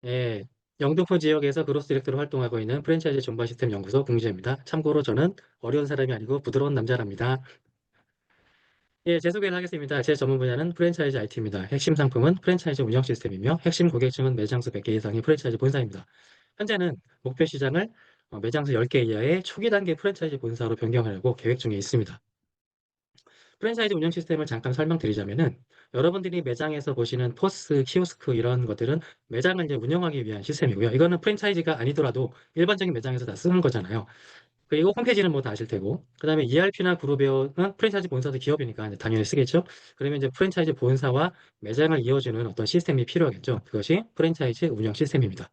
예, 영등포 지역에서 그로스 디렉터로 활동하고 있는 프랜차이즈 존버 시스템 연구소 공지입니다. 참고로 저는 어려운 사람이 아니고 부드러운 남자랍니다. 예, 제 소개를 하겠습니다. 제 전문 분야는 프랜차이즈 IT입니다. 핵심 상품은 프랜차이즈 운영 시스템이며 핵심 고객층은 매장수 100개 이상의 프랜차이즈 본사입니다. 현재는 목표 시장을 매장수 10개 이하의 초기 단계 프랜차이즈 본사로 변경하려고 계획 중에 있습니다. 프랜차이즈 운영 시스템을 잠깐 설명드리자면은 여러분들이 매장에서 보시는 포스, 키오스크 이런 것들은 매장을 이제 운영하기 위한 시스템이고요. 이거는 프랜차이즈가 아니더라도 일반적인 매장에서 다 쓰는 거잖아요. 그리고 홈페이지는 뭐 다 아실 테고. 그다음에 ERP나 그룹웨어는 프랜차이즈 본사도 기업이니까 이제 당연히 쓰겠죠. 그러면 이제 프랜차이즈 본사와 매장을 이어주는 어떤 시스템이 필요하겠죠. 그것이 프랜차이즈 운영 시스템입니다.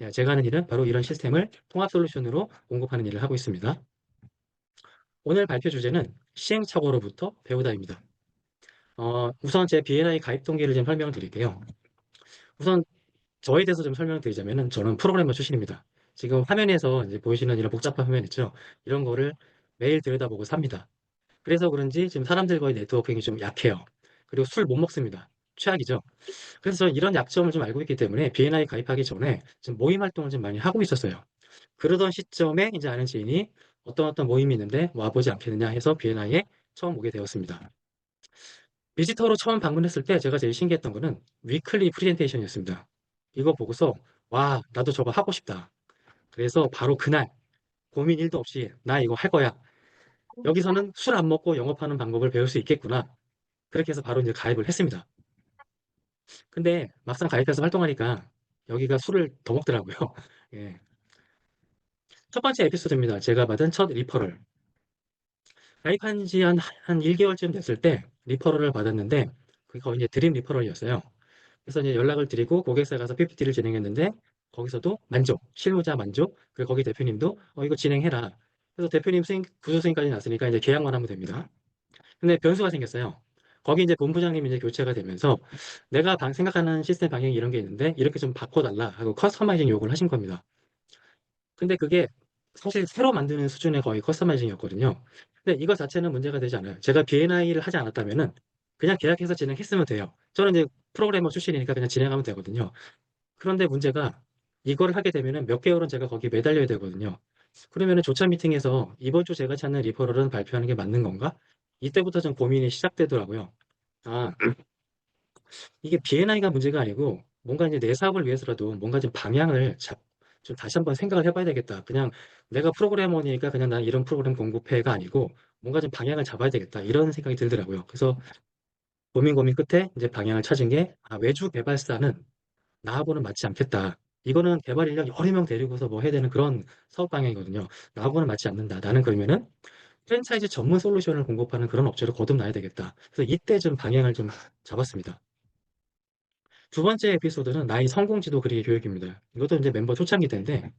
예, 제가 하는 일은 바로 이런 시스템을 통합 솔루션으로 공급하는 일을 하고 있습니다. 오늘 발표 주제는 시행착오로부터 배우다입니다. 우선 제 B&I 가입 동기를 좀 설명을 드릴게요. 우선 저에 대해서 좀 설명을 드리자면은 저는 프로그래머 출신입니다. 지금 화면에서 이제 보이시는 이런 복잡한 화면 있죠? 이런 거를 매일 들여다보고 삽니다. 그래서 그런지 지금 사람들과의 네트워킹이 좀 약해요. 그리고 술 못 먹습니다. 최악이죠. 그래서 저는 이런 약점을 좀 알고 있기 때문에 B&I 가입하기 전에 좀 모임 활동을 좀 많이 하고 있었어요. 그러던 시점에 이제 아는 지인이 어떤 모임이 있는데 와보지 않겠느냐 해서 B&I에 처음 오게 되었습니다. 비지터로 처음 방문했을 때 제가 제일 신기했던 거는 위클리 프레젠테이션이었습니다. 이거 보고서 와, 나도 저거 하고 싶다. 그래서 바로 그날 고민 1도 없이 나 이거 할 거야. 여기서는 술 안 먹고 영업하는 방법을 배울 수 있겠구나. 그렇게 해서 바로 이제 가입을 했습니다. 근데 막상 가입해서 활동하니까 여기가 술을 더 먹더라고요. 예. 첫 번째 에피소드입니다. 제가 받은 첫 리퍼럴. 가입한 지 한 1개월쯤 됐을 때 리퍼럴을 받았는데 그게 거의 이제 드림 리퍼럴이었어요. 그래서 이제 연락을 드리고 고객사에 가서 PPT를 진행했는데 거기서도 만족, 실무자 만족, 그리고 거기 대표님도 이거 진행해라. 그래서 대표님 구조 승인까지 났으니까 이제 계약만 하면 됩니다. 근데 변수가 생겼어요. 거기 이제 본부장님이 이제 교체가 되면서 내가 생각하는 시스템 방향이 이런 게 있는데 이렇게 좀 바꿔달라 하고 커스터마이징 요구를 하신 겁니다. 근데 그게 사실 새로 만드는 수준의 거의 커스터마이징이었거든요. 근데 이거 자체는 문제가 되지 않아요. 제가 B&I를 하지 않았다면은 그냥 계약해서 진행했으면 돼요. 저는 이제 프로그래머 출신이니까 그냥 진행하면 되거든요. 그런데 문제가 이걸 하게 되면은 몇 개월은 제가 거기 매달려야 되거든요. 그러면은 조차 미팅에서 이번 주 제가 찾는 리퍼럴은 발표하는 게 맞는 건가? 이때부터 좀 고민이 시작되더라고요. 아, 이게 B&I가 문제가 아니고 뭔가 이제 내 사업을 위해서라도 뭔가 좀 방향을 좀 다시 한번 생각을 해봐야 되겠다. 그냥 내가 프로그래머니까 그냥 난 이런 프로그램 공급해가 아니고 뭔가 좀 방향을 잡아야 되겠다. 이런 생각이 들더라고요. 그래서 고민 끝에 이제 방향을 찾은 게 외주 개발사는 나하고는 맞지 않겠다. 이거는 개발 인력 여러 명 데리고서 뭐 해야 되는 그런 사업 방향이거든요. 나하고는 맞지 않는다. 나는 그러면은 프랜차이즈 전문 솔루션을 공급하는 그런 업체로 거듭나야 되겠다. 그래서 이때 좀 방향을 좀 잡았습니다. 두 번째 에피소드는 나의 성공지도 그리기 교육입니다. 이것도 이제 멤버 초창기 때인데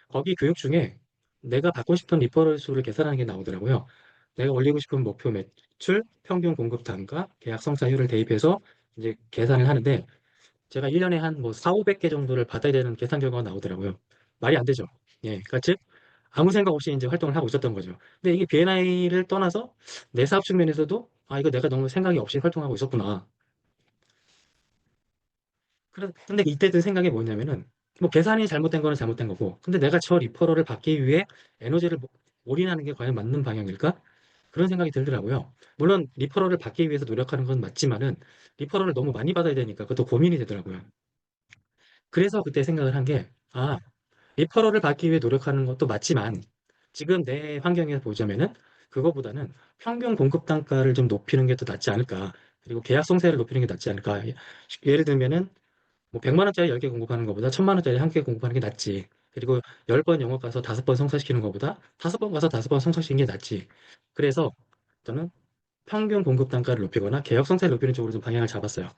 거기 교육 중에 내가 받고 싶은 리퍼럴 수를 계산하는 게 나오더라고요. 내가 올리고 싶은 목표 매출, 평균 공급 단가, 계약 성사율을 대입해서 이제 계산을 하는데 제가 1년에 한 뭐 4, 500개 정도를 받아야 되는 계산 결과가 나오더라고요. 말이 안 되죠. 예, 그러니까 즉 아무 생각 없이 이제 활동을 하고 있었던 거죠. 근데 이게 B&I를 떠나서 내 사업 측면에서도 이거 내가 너무 생각이 없이 활동하고 있었구나. 근데 이때 든 생각이 뭐냐면은 뭐 계산이 잘못된 거는 잘못된 거고 근데 내가 저 리퍼럴을 받기 위해 에너지를 올인하는 게 과연 맞는 방향일까? 그런 생각이 들더라고요. 물론 리퍼럴을 받기 위해서 노력하는 건 맞지만은 리퍼럴을 너무 많이 받아야 되니까 그것도 고민이 되더라고요. 그래서 그때 생각을 한 게 리퍼럴을 받기 위해 노력하는 것도 맞지만 지금 내 환경에서 보자면은 그거보다는 평균 공급 단가를 좀 높이는 게 더 낫지 않을까. 그리고 계약 성세를 높이는 게 낫지 않을까. 예를 들면은 뭐 100만 원짜리 10개 공급하는 것보다 1000만 원짜리 1개 공급하는 게 낫지. 그리고 10번 영업 가서 5번 성사시키는 것보다 5번 가서 5번 성사시키는 게 낫지. 그래서 저는 평균 공급 단가를 높이거나 개혁 성사를 높이는 쪽으로 좀 방향을 잡았어요.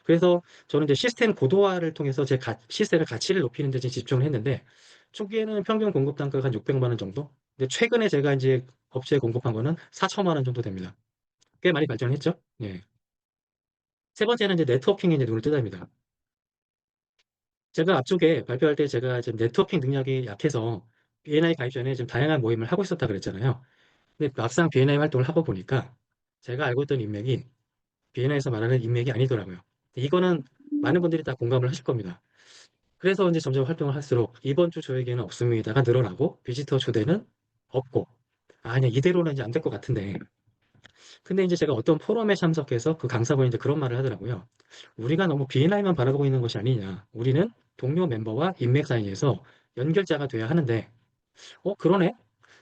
그래서 저는 이제 시스템 고도화를 통해서 시스템의 가치를 높이는 데 집중을 했는데 초기에는 평균 공급 단가가 한 600만 원 정도? 근데 최근에 제가 이제 업체에 공급한 거는 4천만 원 정도 됩니다. 꽤 많이 발전했죠? 예. 세 번째는 이제 네트워킹에 이제 눈을 뜯어입니다. 제가 앞쪽에 발표할 때 제가 지금 네트워킹 능력이 약해서 B&I 가입 전에 좀 다양한 모임을 하고 있었다 그랬잖아요. 근데 막상 B&I 활동을 하고 보니까 제가 알고 있던 인맥이 B&I에서 말하는 인맥이 아니더라고요. 이거는 많은 분들이 다 공감을 하실 겁니다. 그래서 이제 점점 활동을 할수록 이번 주 조회기는 없습니다가 늘어나고 비지터 초대는 없고 아니야 이대로는 이제 안 될 것 같은데 근데 이제 제가 어떤 포럼에 참석해서 그 강사분이 이제 그런 말을 하더라고요. 우리가 너무 BNI만 바라보고 있는 것이 아니냐. 우리는 동료 멤버와 인맥 사이에서 연결자가 돼야 하는데 그러네.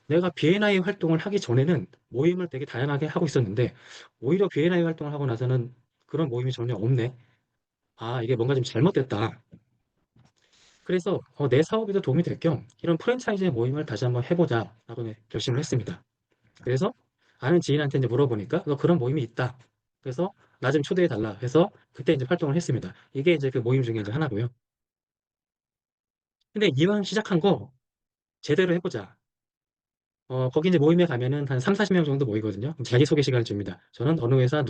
내가 BNI 활동을 하기 전에는 모임을 되게 다양하게 하고 있었는데 오히려 BNI 활동을 하고 나서는 그런 모임이 전혀 없네. 아, 이게 뭔가 좀 잘못됐다. 그래서 내 사업에도 도움이 될 겸 이런 프랜차이즈 모임을 다시 한번 해보자라고 결심을 했습니다. 그래서 아는 지인한테 이제 물어보니까 너 그런 모임이 있다. 그래서 나 좀 초대해 달라 해서 그때 이제 활동을 했습니다. 이게 이제 그 모임 중에 이제 하나고요. 근데 이왕 시작한 거 제대로 해보자. 거기 이제 모임에 가면은 한 3, 40명 정도 모이거든요. 자기소개 시간을 줍니다. 저는 어느 회사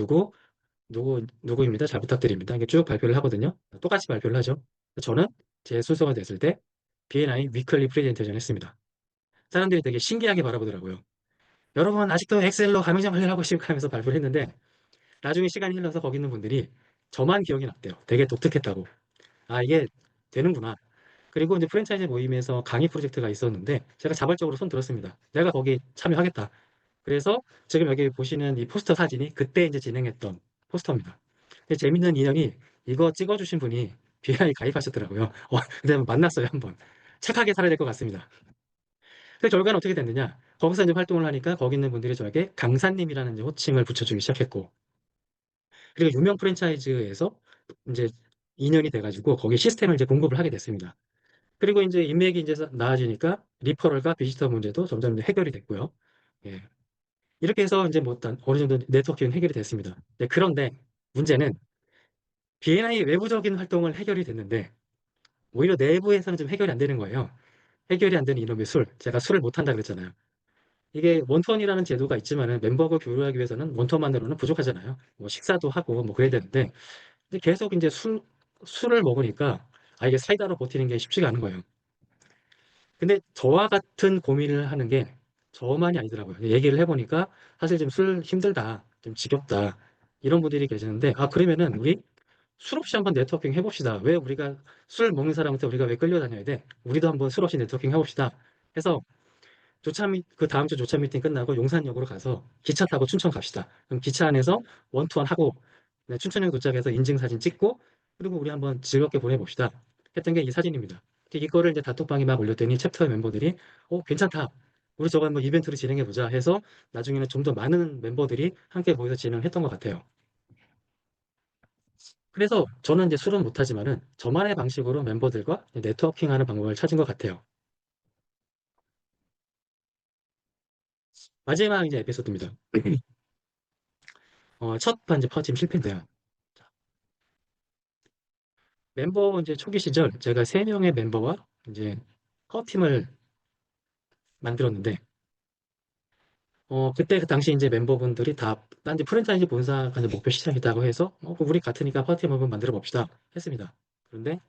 누구입니다. 잘 부탁드립니다. 이게 쭉 발표를 하거든요. 똑같이 발표를 하죠. 저는 제 순서가 됐을 때 B&I 위클리 프레젠테이션 했습니다. 사람들이 되게 신기하게 바라보더라고요. 여러분 아직도 엑셀로 가맹점 관리하고 싶고 하면서 발표를 했는데 나중에 시간이 흘러서 거기 있는 분들이 저만 기억이 났대요. 되게 독특했다고. 아, 이게 되는구나. 그리고 이제 프랜차이즈 모임에서 강의 프로젝트가 있었는데 제가 자발적으로 손 들었습니다. 내가 거기 참여하겠다. 그래서 지금 여기 보시는 이 포스터 사진이 그때 이제 진행했던 포스터입니다. 근데 재밌는 인연이 이거 찍어주신 분이 BI 가입하셨더라고요. 근데 만났어요, 한번. 착하게 살아야 될 것 같습니다. 그 결과는 어떻게 됐느냐? 거기서 이제 활동을 하니까 거기 있는 분들이 저에게 강사님이라는 이제 호칭을 붙여주기 시작했고, 그리고 유명 프랜차이즈에서 이제 인연이 돼가지고 거기 시스템을 이제 공급을 하게 됐습니다. 그리고 이제 인맥이 이제 나아지니까 리퍼럴과 비지터 문제도 점점 이제 해결이 됐고요. 예. 이렇게 해서 이제 뭐 어느 정도 네트워킹 해결이 됐습니다. 네, 그런데 문제는 B&I 외부적인 활동을 해결이 됐는데 오히려 내부에서는 좀 해결이 안 되는 거예요. 해결이 안 되는 이놈의 술. 제가 술을 못 한다 그랬잖아요. 이게 원투원이라는 제도가 있지만은 멤버가 교류하기 위해서는 원투원만으로는 부족하잖아요. 뭐 식사도 하고 뭐 그래야 되는데 근데 계속 이제 술을 먹으니까 아, 이게 사이다로 버티는 게 쉽지가 않은 거예요. 근데 저와 같은 고민을 하는 게 저만이 아니더라고요. 얘기를 해보니까 사실 좀 술 힘들다, 좀 지겹다, 이런 분들이 계시는데, 아, 그러면은 우리 술 없이 한번 네트워킹 해봅시다. 왜 우리가 술 먹는 사람한테 우리가 왜 끌려다녀야 돼? 우리도 한번 술 없이 네트워킹 해봅시다. 해서 그 다음 주 조차 미팅 끝나고 용산역으로 가서 기차 타고 춘천 갑시다. 그럼 기차 안에서 원투원 하고 네, 춘천역 도착해서 인증사진 찍고 그리고 우리 한번 즐겁게 보내봅시다. 했던 게 이 사진입니다. 이거를 이제 단톡방에 막 올렸더니 챕터 멤버들이 괜찮다. 우리 저거 한번 이벤트로 진행해보자 해서 나중에는 좀 더 많은 멤버들이 함께 모여서 진행했던 것 같아요. 그래서 저는 이제 술은 못하지만은 저만의 방식으로 멤버들과 네트워킹하는 방법을 찾은 것 같아요. 마지막 이제 에피소드입니다. 첫 번째 퍼짐 실패인데요. 멤버 이제 초기 시절 제가 세 명의 멤버와 이제 허팀을 만들었는데 그때 그 당시 이제 멤버분들이 다 딴지 프랜차이즈 본사가 이제 목표 시장이라고 해서 그럼 우리 같으니까 파티 한번 만들어 봅시다 했습니다. 그런데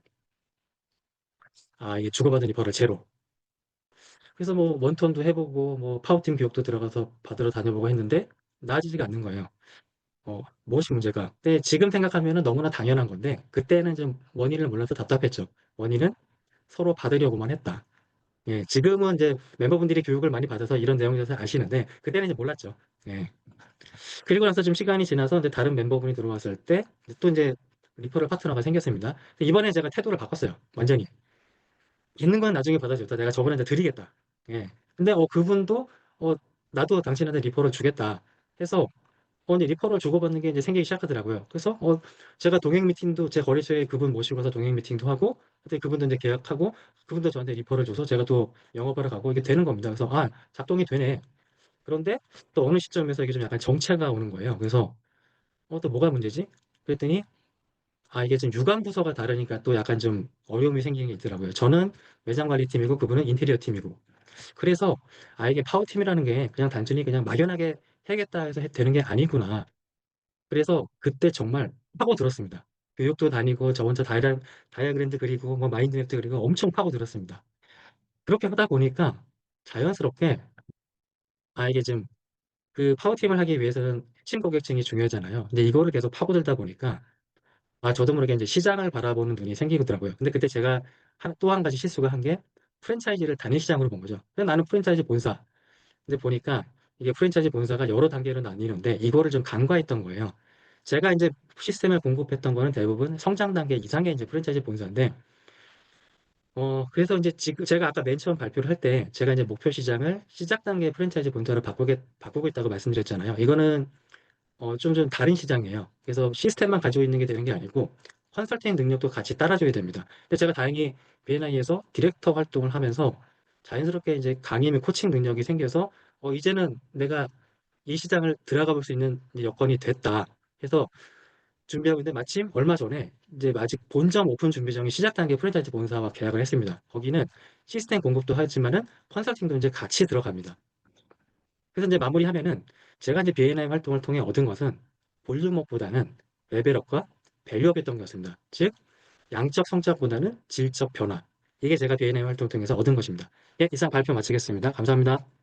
아 이게 주고받은 리퍼럴 제로. 그래서 뭐 원투원도 해보고 뭐 파워팀 교육도 들어가서 받으러 다녀보고 했는데 나아지지가 않는 거예요. 무엇이 문제가? 근데 지금 생각하면은 너무나 당연한 건데 그때는 좀 원인을 몰라서 답답했죠. 원인은 서로 받으려고만 했다. 예, 지금은 이제 멤버분들이 교육을 많이 받아서 이런 내용에 대해서 아시는데 그때는 이제 몰랐죠. 예. 그리고 나서 좀 시간이 지나서 이제 다른 멤버분이 들어왔을 때 또 이제 리퍼럴 파트너가 생겼습니다. 이번에 제가 태도를 바꿨어요. 완전히. 있는 건 나중에 받아줬다. 내가 저번에 드리겠다. 예. 근데 그분도 어, 나도 당신한테 리퍼럴 주겠다. 해서 이제 리퍼럴 주고받는 게 이제 생기기 시작하더라고요. 그래서 제가 동행 미팅도 제 거래처에 그분 모시고 가서 동행 미팅도 하고 그때 그분도 이제 계약하고 그분도 저한테 리퍼를 줘서 제가 또 영업하러 가고 이게 되는 겁니다. 그래서 아 작동이 되네. 그런데 또 어느 시점에서 이게 좀 약간 정체가 오는 거예요. 그래서 또 뭐가 문제지? 그랬더니 아 이게 좀 유관 부서가 다르니까 또 약간 좀 어려움이 생기는 게 있더라고요. 저는 매장 관리팀이고 그분은 인테리어 팀이고 그래서 아 이게 파워팀이라는 게 그냥 단순히 그냥 막연하게 해야겠다 해서 되는 게 아니구나. 그래서 그때 정말 파고들었습니다. 교육도 다니고 저 혼자 다이아그램도 그리고 뭐 마인드맵도 그리고 엄청 파고들었습니다. 그렇게 하다 보니까 자연스럽게 아 이게 좀 그 파워팀을 하기 위해서는 핵심 고객층이 중요하잖아요. 근데 이거를 계속 파고들다 보니까 아 저도 모르게 이제 시장을 바라보는 눈이 생기더라고요. 근데 그때 제가 또 한 가지 실수가 한 게 프랜차이즈를 단일 시장으로 본 거죠. 근데 나는 프랜차이즈 본사. 근데 보니까 이게 프랜차이즈 본사가 여러 단계로 나뉘는데 이거를 좀 간과했던 거예요. 제가 이제 시스템을 공급했던 거는 대부분 성장 단계 이상의 이제 프랜차이즈 본사인데, 그래서 이제 지금 제가 아까 맨 처음 발표를 할 때 제가 이제 목표 시장을 시작 단계 프랜차이즈 본사로 바꾸고 있다고 말씀드렸잖아요. 이거는 좀 다른 시장이에요. 그래서 시스템만 가지고 있는 게 되는 게 아니고 컨설팅 능력도 같이 따라줘야 됩니다. 근데 제가 다행히 BNI에서 디렉터 활동을 하면서 자연스럽게 이제 강의 및 코칭 능력이 생겨서 이제는 내가 이 시장을 들어가 볼 수 있는 이제 여건이 됐다. 해서 준비하고 있는데 마침 얼마 전에 이제 아직 본점 오픈 준비 중인 시작 단계 프랜차이즈 본사와 계약을 했습니다. 거기는 시스템 공급도 하지만은 컨설팅도 이제 같이 들어갑니다. 그래서 이제 마무리하면은 제가 이제 BNI 활동을 통해 얻은 것은 볼륨업보다는 레벨업과 밸류업이었던 것 같습니다. 즉 양적 성장보다는 질적 변화. 이게 제가 BNI 활동 통해서 얻은 것입니다. 예, 이상 발표 마치겠습니다. 감사합니다.